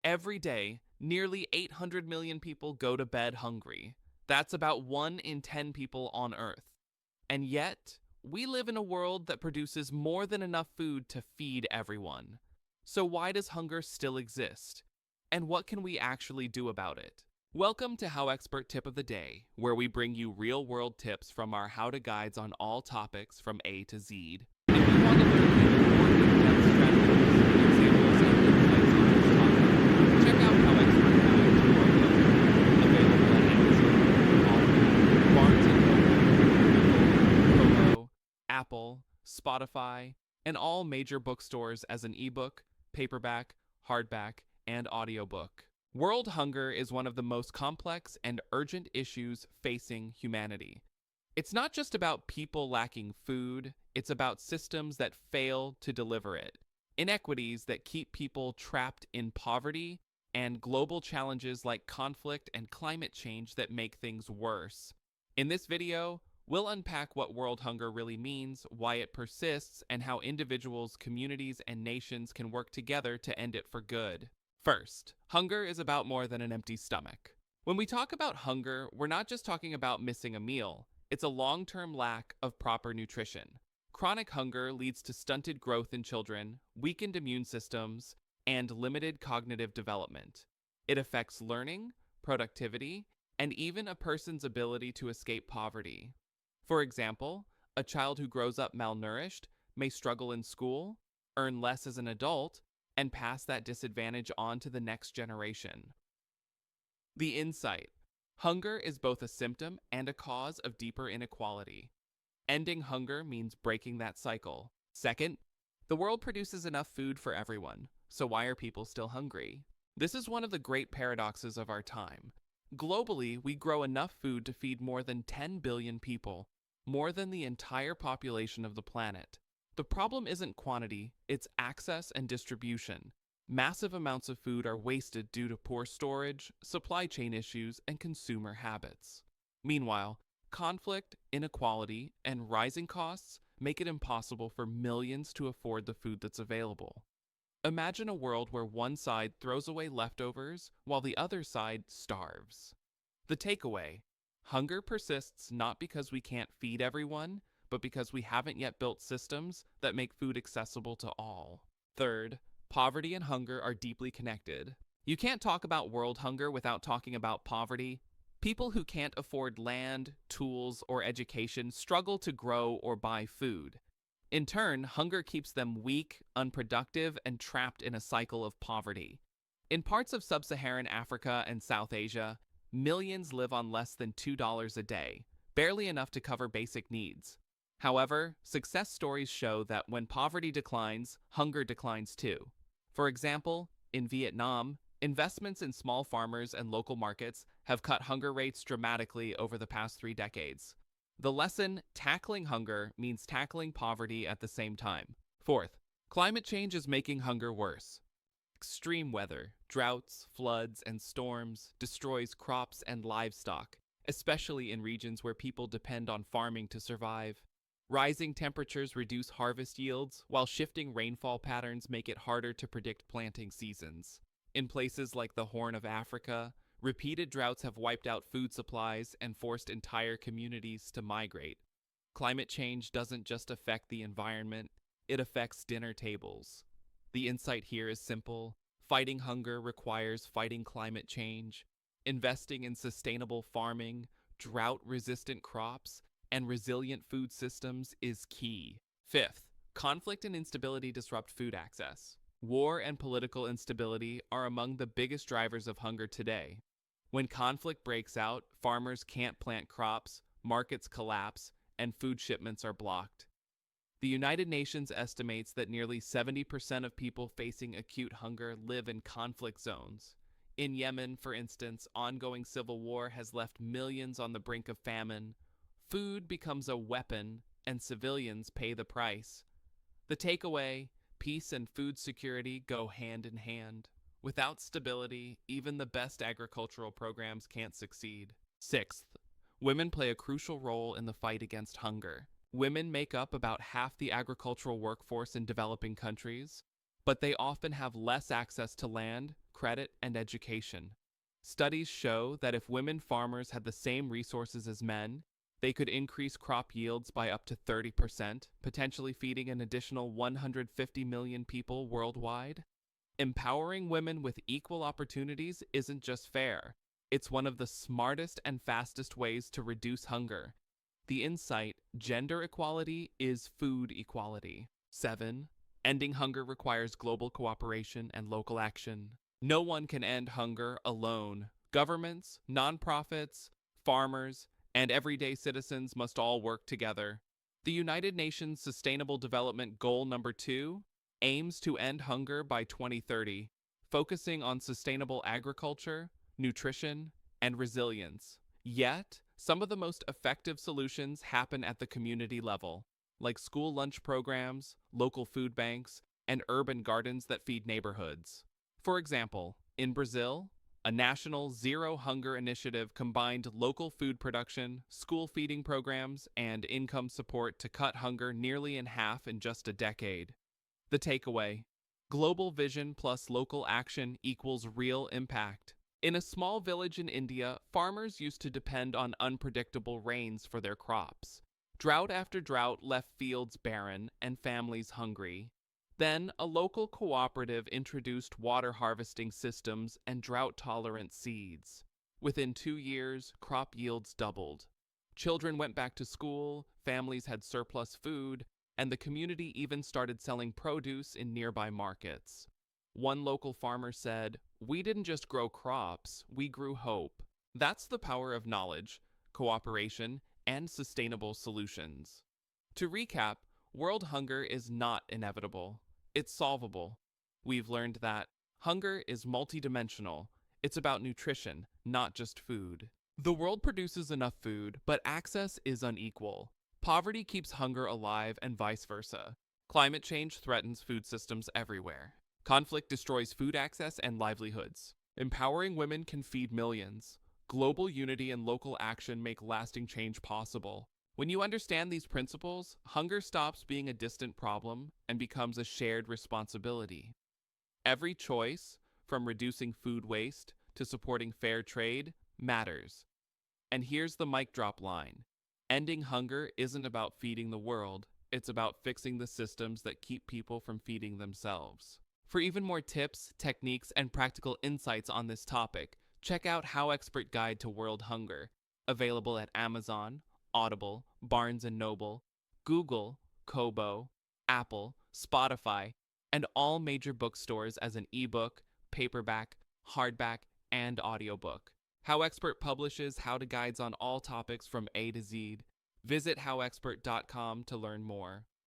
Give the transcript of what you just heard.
Every day, nearly 800 million people go to bed hungry. That's about 1 in 10 people on Earth. And yet, we live in a world that produces more than enough food to feed everyone. So why does hunger still exist? And what can we actually do about it? Welcome to HowExpert Tip of the Day, where we bring you real-world tips from our how-to guides on all topics from A to Z. If you want to learn even more in-depth strategies, examples, and insights on this topic, check out HowExpert Guide to World Hunger, available at Amazon, Walmart, Barnes& Noble, Google, Kobo, Apple, Spotify, and all major bookstores as an ebook, paperback, hardback, and audiobook. World hunger is one of the most complex and urgent issues facing humanity. It's not just about people lacking food, it's about systems that fail to deliver it, inequities that keep people trapped in poverty, and global challenges like conflict and climate change that make things worse. In this video, we'll unpack what world hunger really means, why it persists, and how individuals, communities, and nations can work together to end it for good. First, hunger is about more than an empty stomach. When we talk about hunger, we're not just talking about missing a meal. It's a long-term lack of proper nutrition. Chronic hunger leads to stunted growth in children, weakened immune systems, and limited cognitive development. It affects learning, productivity, and even a person's ability to escape poverty. For example, a child who grows up malnourished may struggle in school, earn less as an adult, and pass that disadvantage on to the next generation. The insight: hunger is both a symptom and a cause of deeper inequality. Ending hunger means breaking that cycle. Second, the world produces enough food for everyone, so why are people still hungry? This is one of the great paradoxes of our time. Globally, we grow enough food to feed more than 10 billion people, more than the entire population of the planet. The problem isn't quantity, it's access and distribution. Massive amounts of food are wasted due to poor storage, supply chain issues, and consumer habits. Meanwhile, conflict, inequality, and rising costs make it impossible for millions to afford the food that's available. Imagine a world where one side throws away leftovers while the other side starves. The takeaway: hunger persists not because we can't feed everyone, but because we haven't yet built systems that make food accessible to all. Third, poverty and hunger are deeply connected. You can't talk about world hunger without talking about poverty. People who can't afford land, tools, or education struggle to grow or buy food. In turn, hunger keeps them weak, unproductive, and trapped in a cycle of poverty. In parts of sub-Saharan Africa and South Asia, millions live on less than $2 a day, barely enough to cover basic needs. However, success stories show that when poverty declines, hunger declines too. For example, in Vietnam, investments in small farmers and local markets have cut hunger rates dramatically over the past 3 decades. The lesson: tackling hunger means tackling poverty at the same time. Fourth, climate change is making hunger worse. Extreme weather, droughts, floods, and storms destroys crops and livestock, especially in regions where people depend on farming to survive. Rising temperatures reduce harvest yields, while shifting rainfall patterns make it harder to predict planting seasons. In places like the Horn of Africa, repeated droughts have wiped out food supplies and forced entire communities to migrate. Climate change doesn't just affect the environment, it affects dinner tables. The insight here is simple: fighting hunger requires fighting climate change. Investing in sustainable farming, drought-resistant crops, and resilient food systems is key. Fifth, conflict and instability disrupt food access. War and political instability are among the biggest drivers of hunger today. When conflict breaks out, farmers can't plant crops, markets collapse, and food shipments are blocked. The United Nations estimates that nearly 70% of people facing acute hunger live in conflict zones. In Yemen, for instance, ongoing civil war has left millions on the brink of famine. Food becomes a weapon, and civilians pay the price. The takeaway: peace and food security go hand in hand. Without stability, even the best agricultural programs can't succeed. Sixth, women play a crucial role in the fight against hunger. Women make up about half the agricultural workforce in developing countries, but they often have less access to land, credit, and education. Studies show that if women farmers had the same resources as men, they could increase crop yields by up to 30%, potentially feeding an additional 150 million people worldwide. Empowering women with equal opportunities isn't just fair, it's one of the smartest and fastest ways to reduce hunger. The insight, gender equality is food equality. 7. Ending hunger requires global cooperation and local action. No one can end hunger alone. Governments, nonprofits, farmers, and everyday citizens must all work together. The United Nations Sustainable Development Goal number 2 aims to end hunger by 2030, focusing on sustainable agriculture, nutrition, and resilience. Yet, some of the most effective solutions happen at the community level, like school lunch programs, local food banks, and urban gardens that feed neighborhoods. For example, in Brazil, a national zero hunger initiative combined local food production, school feeding programs, and income support to cut hunger nearly in half in just a decade. The takeaway: global vision plus local action equals real impact. In a small village in India, farmers used to depend on unpredictable rains for their crops. Drought after drought left fields barren and families hungry. Then, a local cooperative introduced water harvesting systems and drought-tolerant seeds. Within 2 years, crop yields doubled. Children went back to school, families had surplus food, and the community even started selling produce in nearby markets. One local farmer said, "We didn't just grow crops, we grew hope." That's the power of knowledge, cooperation, and sustainable solutions. To recap, world hunger is not inevitable. It's solvable. We've learned that hunger is multidimensional. It's about nutrition, not just food. The world produces enough food, but access is unequal. Poverty keeps hunger alive and vice versa. Climate change threatens food systems everywhere. Conflict destroys food access and livelihoods. Empowering women can feed millions. Global unity and local action make lasting change possible. When you understand these principles, hunger stops being a distant problem and becomes a shared responsibility. Every choice, from reducing food waste to supporting fair trade, matters. And here's the mic drop line: ending hunger isn't about feeding the world, it's about fixing the systems that keep people from feeding themselves. For even more tips, techniques, and practical insights on this topic, check out HowExpert Guide to World Hunger, available at Amazon, Audible, Barnes & Noble, Google, Kobo, Apple, Spotify, and all major bookstores as an ebook, paperback, hardback, and audiobook. HowExpert publishes how-to guides on all topics from A to Z. Visit howexpert.com to learn more.